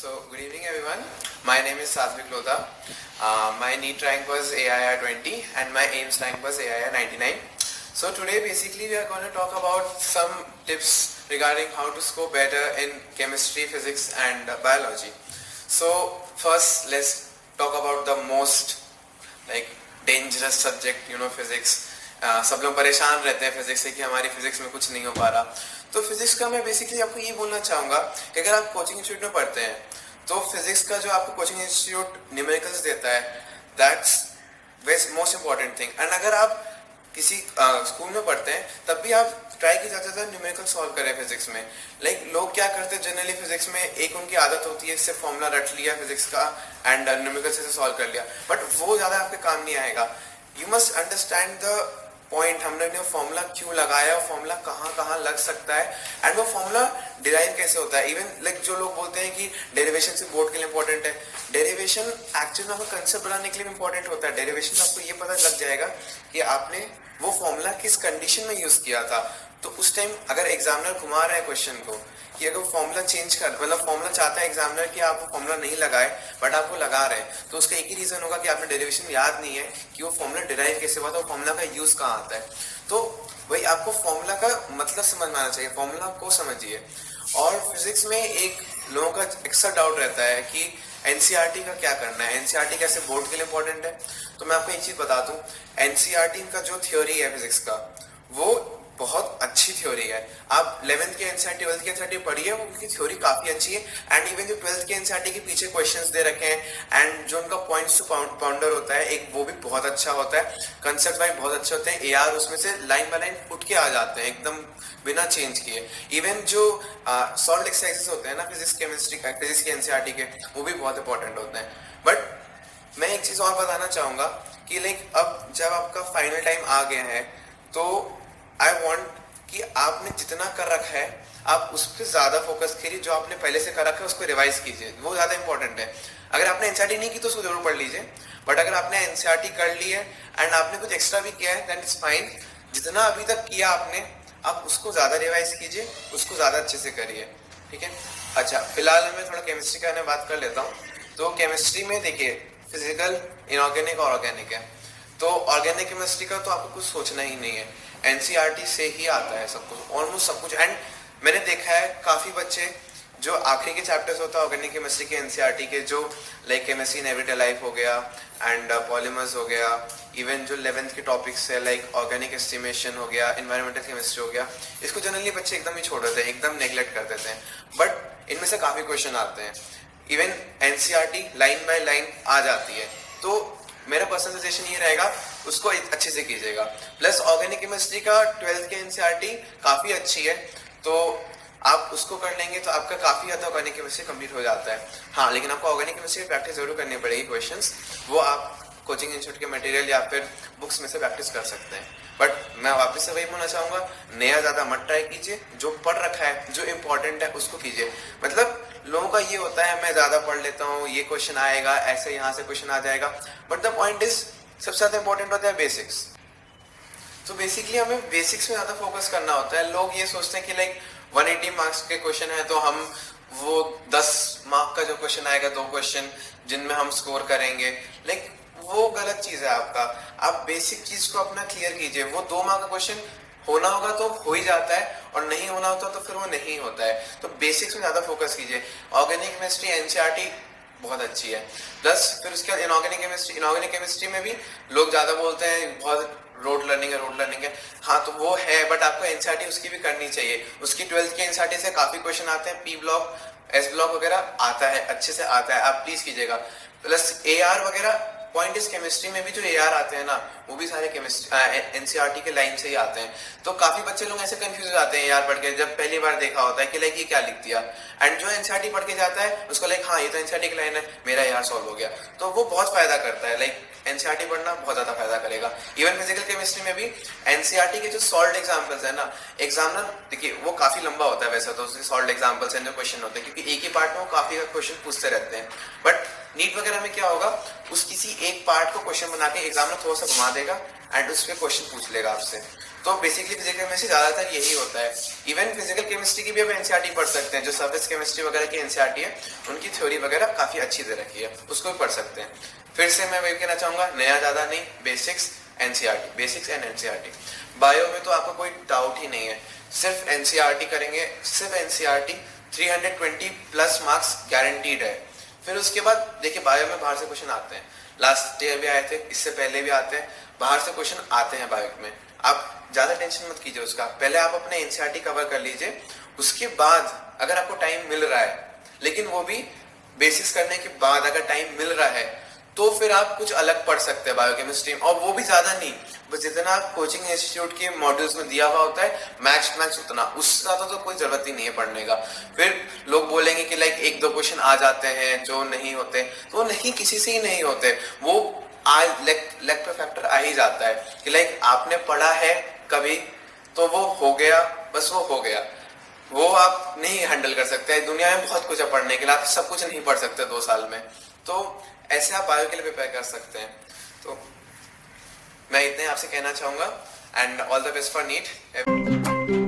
So, good evening everyone. My name is SATVIK LODHA. My NEET rank was AIR 20 and my AIIMS rank was AIR 99. So today basically we are going to talk about some tips regarding how to score better in chemistry, physics and biology. So first let's talk about the most dangerous subject, physics. सब लोग परेशान रहते हैं physics से कि हमारी physics में कुछ नहीं हो पा रहा. तो फिजिक्स का मैं बेसिकली आपको ये बोलना चाहूँगा कि अगर आप कोचिंग इंस्टीट्यूट में पढ़ते हैं तो फिजिक्स का जो आपको कोचिंग इंस्टीट्यूट न्यूमेरिकल्स देता है that's most important thing. And अगर आप किसी स्कूल में पढ़ते हैं तब भी आप ट्राई की जाता है न्यूमेरिकल सॉल्व करें फिजिक्स में. लोग क्या करते हैं जनरली फिजिक्स में एक उनकी आदत होती है इससे फॉर्मूला रट लिया फिजिक्स का एंड न्यूमेरिकल से सॉल्व कर लिया, बट वो ज़्यादा आपके काम नहीं आएगा. You must understand the point, हमने फॉर्मूला क्यों लगाया, फॉर्मूला कहाँ कहाँ लग सकता है एंड वो फॉर्मूला डिराइव कैसे होता है. इवन जो लोग बोलते हैं कि डेरिवेशन से बोर्ड के लिए इंपॉर्टेंट है, डेरिवेशन एक्चुअली में आपको कंसेप्ट बनाने के लिए इंपॉर्टेंट होता है. डेरिवेशन आपको ये पता लग जाएगा कि आपने वो फॉर्मूला किस कंडीशन में यूज किया था. तो उस टाइम अगर एग्जामिनर घुमा रहा है क्वेश्चन को कि अगर फॉर्मूला चेंज कर फॉर्मूला चाहता है एग्जामिनर कि आप वो फॉर्मूला नहीं लगाए बट आप वो लगा रहे हैं, तो उसका एक ही रीजन होगा कि आपने डेरिवेशन याद नहीं है कि वो फॉर्मूला डिराइव कैसे हुआ था, वो फॉर्मूला का यूज कहाँ आता है. तो वही आपको फॉर्मूला का मतलब समझ में आना चाहिए, फॉर्मूला को समझिए. और फिजिक्स में एक लोगों का एक्स्ट्रा डाउट रहता है कि एनसीईआरटी का क्या करना है, एनसीईआरटी कैसे बोर्ड के लिए इंपॉर्टेंट है. तो मैं आपको एक चीज बता दूं, एनसीईआरटी का जो थ्योरी है फिजिक्स का वो बहुत अच्छी थ्योरी है. आप 11th के एनसीईआरटी 12th के एनसीईआरटी पढ़िए, वो उनकी थ्योरी काफी अच्छी है. एंड इवन जो 12th के एनसीईआरटी के पीछे क्वेश्चंस दे रखे हैं एंड जो उनका पॉइंट्स टू पाउंडर होता है एक, वो भी बहुत अच्छा होता है. कंसेप्ट वाइज बहुत अच्छे होते हैं. एआर उसमें से लाइन बाय लाइन उठ के आ जाते हैं एकदम बिना चेंज किए. इवन जो सॉल्व एक्सरसाइजेस होते हैं ना फिजिक्स केमिस्ट्री का, फिजिक्स के एनसीईआरटी के, वो भी बहुत इंपॉर्टेंट होते हैं. बट मैं एक चीज और बताना चाहूंगा कि अब जब आपका फाइनल टाइम आ गया है तो आई वॉन्ट कि आपने जितना कर रखा है आप उस पर ज्यादा फोकस करिए. जो आपने पहले से कर रखा है उसको रिवाइज कीजिए, वो ज्यादा इंपॉर्टेंट है. अगर आपने एनसीईआरटी नहीं की तो उसको जरूर पढ़ लीजिए, बट अगर आपने एनसीईआरटी कर ली है एंड आपने कुछ एक्स्ट्रा भी किया है देन इट्स फाइन. जितना अभी तक किया आपने आप उसको ज्यादा रिवाइज कीजिए, उसको ज्यादा अच्छे से करिए. ठीक है. अच्छा, फिलहाल मैं थोड़ा केमिस्ट्री का बात कर लेता हूँ. तो केमिस्ट्री में देखिए फिजिकल, इनऑर्गेनिक और ऑर्गेनिक है. तो ऑर्गेनिक केमिस्ट्री का तो आपको कुछ सोचना ही नहीं है, एनसीईआरटी से ही आता है सब कुछ, ऑलमोस्ट सब कुछ. एंड मैंने देखा है काफी बच्चे जो आखिरी के चैप्टर्स होता है ऑर्गेनिक केमिस्ट्री के एनसीईआरटी के, जो केमिस्ट्री इन एवरीडे लाइफ हो गया एंड पॉलीमर्स हो गया, इवन जो 11th के टॉपिक्स है ऑर्गेनिक एस्टिमेशन हो गया, एनवायरमेंटल केमिस्ट्री हो गया, इसको जनरली बच्चे एकदम ही छोड़ देते हैं, एकदम नेग्लेक्ट कर देते हैं. बट इनमें से काफी क्वेश्चन आते हैं. Even NCERT line by line आ जाती है. तो मेरा पर्सनल सजेशन ये रहेगा उसको अच्छे से कीजिएगा. प्लस ऑर्गेनिक केमिस्ट्री का 12th के एनसीईआरटी काफी अच्छी है, तो आप उसको कर लेंगे तो आपका काफी ज्यादा ऑर्गेनिक केमिस्ट्री कंप्लीट हो जाता है. हाँ, लेकिन आपको ऑर्गेनिक केमिस्ट्री की प्रैक्टिस जरूर करनी पड़ेगी. क्वेश्चंस वो आप कोचिंग इंस्टीट्यूट के मटेरियल या फिर बुक्स में से प्रैक्टिस कर सकते हैं. बट मैं वापस से वही बोलना चाहूंगा, नया ज्यादा मत ट्राई कीजिए, जो पढ़ रखा है जो इम्पोर्टेंट है उसको कीजिए. लोगों का ये होता है मैं ज्यादा पढ़ लेता हूँ, ये क्वेश्चन आएगा, ऐसे यहाँ से क्वेश्चन आ जाएगा, बट द पॉइंट इज सबसे ज्यादा इंपॉर्टेंट होता है बेसिक्स. तो बेसिकली हमें बेसिक्स में ज्यादा फोकस करना होता है. लोग ये सोचते हैं कि 180 मार्क्स के क्वेश्चन है तो हम वो 10 मार्क का जो क्वेश्चन आएगा, 2 क्वेश्चन जिनमें हम स्कोर करेंगे, वो गलत चीज है आपका. आप बेसिक चीज को अपना क्लियर कीजिए. वो 2 मार्क का क्वेश्चन होना होगा तो हो ही जाता है और नहीं होना होता तो फिर वो नहीं होता है. तो बेसिक्स में ज्यादा फोकस कीजिए. ऑर्गेनिक केमिस्ट्री एनसीईआरटी बहुत अच्छी है. प्लस फिर उसके बाद इनऑर्गेनिक केमिस्ट्री में भी लोग ज्यादा बोलते हैं बहुत रोड लर्निंग है. हाँ, तो वो है, बट आपको एनसीईआरटी उसकी भी करनी चाहिए. उसकी 12th के एनसीईआरटी से काफी क्वेश्चन आते हैं, पी ब्लॉक, एस ब्लॉक वगैरह आता है, अच्छे से आता है, आप प्लीज कीजिएगा. प्लस एआर वगैरह, पॉइंट इस केमिस्ट्री में भी जो एआर आते हैं ना वो भी सारे केमिस्ट्री एनसीईआरटी के लाइन से ही आते हैं. तो काफी बच्चे लोग ऐसे कंफ्यूज हो जाते हैं एआर पढ़ के, जब पहली बार देखा होता है कि ये क्या लिख दिया. एंड जो एनसीईआरटी पढ़ के जाता है उसको हाँ ये तो एनसीईआरटी की लाइन है, मेरा एआर सॉल्व हो गया. तो वो बहुत फायदा करता है. एनसीईआरटी पढ़ना बहुत ज्यादा फायदा करेगा. इवन फिजिकल केमिस्ट्री में भी एनसीईआरटी के जो सॉल्व एग्जाम्पल्स है ना, एग्जामिनर देखिए वो काफी लंबा होता है वैसे तो सॉल्व एग्जाम्पल्स जो क्वेश्चन होते हैं, क्योंकि एक ही पार्ट में वो काफी क्वेश्चन पूछते रहते हैं. बट नीट वगैरह में क्या होगा, उस किसी एक पार्ट को क्वेश्चन बना के एग्जामिनर थोड़ा सा घुमा देगा एंड उस पर क्वेश्चन पूछ लेगा आपसे. तो बेसिकली फिजिकल केमिस्ट्री ज्यादातर यही होता है। इवन फिजिकल केमिस्ट्री की भी आप एनसीईआरटी पढ़ सकते हैं, जो सर्फेस केमिस्ट्री वगैरह की एनसीईआरटी है उनकी थ्योरी वगैरह काफी अच्छी दे रखी है, उसको भी पढ़ सकते हैं। फिर से मैं वही कहना चाहूंगा, नया ज्यादा नहीं, basics NCERT, basics and NCERT. Bio में तो आपको कोई डाउट ही नहीं है, सिर्फ एनसीईआरटी करेंगे, सिर्फ एनसीईआरटी 320 प्लस मार्क्स गारंटीड है। फिर उसके बाद देखिए बायो में बाहर से क्वेश्चन आते हैं, लास्ट ईयर भी आए थे, इससे पहले भी आते हैं, बाहर से क्वेश्चन आते हैं बायो में। आप ज्यादा टेंशन मत कीजिए उसका, पहले आप अपने एनसीईआरटी कवर कर लीजिए, उसके बाद अगर आपको टाइम मिल रहा है, लेकिन वो भी बेसिक्स करने के बाद अगर टाइम मिल रहा है तो फिर आप कुछ अलग पढ़ सकते हैं बायोकेमिस्ट्री, और वो भी ज्यादा नहीं, बस जितना कोचिंग इंस्टीट्यूट के मॉड्यूल्स में दिया हुआ होता है मैक्स उतना, उससे ज्यादा तो कोई जरूरत ही नहीं है पढ़ने का। फिर लोग बोलेंगे कि लाइक एक दो क्वेश्चन आ जाते हैं जो नहीं होते, तो नहीं, किसी से ही नहीं होते, वो लेग पे फैक्टर आ ही जाता है कि लाइक आपने पढ़ा है कभी तो वो हो गया, बस वो हो गया, वो आप नहीं हैंडल कर सकते। दुनिया में बहुत कुछ है पढ़ने के लिए, आप सब कुछ नहीं पढ़ सकते 2 साल में, तो ऐसे आप बायो के लिए प्रिपेयर कर सकते हैं। तो मैं इतने आपसे कहना चाहूंगा, and all the best for NEET.